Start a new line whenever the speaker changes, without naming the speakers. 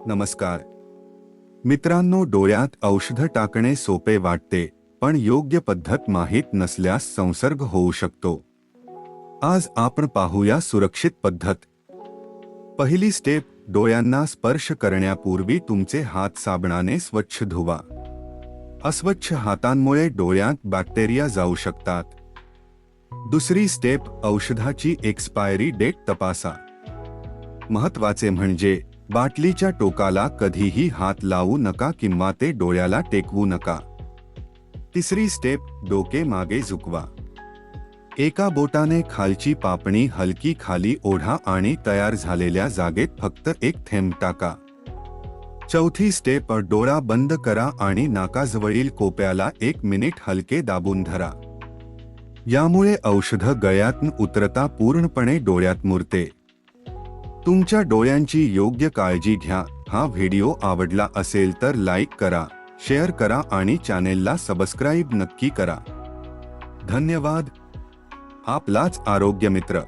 नमस्कार मित्रांनो, डोळ्यात औषध टाकणे सोपे वाटते, पण योग्य पद्धत माहीत नसल्यास संसर्ग होऊ शकतो. आज आपण पाहूया सुरक्षित पद्धत. पहिली स्टेप, डोळ्यांना स्पर्श करण्यापूर्वी तुमचे हात साबणाने स्वच्छ धुवा. अस्वच्छ हातांमुळे डोळ्यात बॅक्टेरिया जाऊ शकतात. दुसरी स्टेप, औषधाची एक्सपायरी डेट तपासा. महत्त्वाचे म्हणजे बाटलीच्या टोकाला कधीही हात लावू नका किंवा ते डोळ्याला टेकवू नका. तिसरी स्टेप, डोके मागे झुकवा. एका बोटाने खालची पापणी हलकी खाली ओढा आणि तयार झालेल्या जागेत फक्त एक थेंब टाका. चौथी स्टेप, डोळा बंद करा आणि नाकाजवळील कोपऱ्याला 1 मिनिट हलके दाबून धरा. यामुळे औषध गळ्यातून उतरता पूर्णपणे डोळ्यात मुरते. तुमच्या डोळ्यांची योग्य काळजी घ्या. हा व्हिडिओ आवडला असेल तर लाईक करा, शेअर करा आणि चॅनेलला सबस्क्राईब नक्की करा. धन्यवाद. आपलाच आरोग्य मित्र.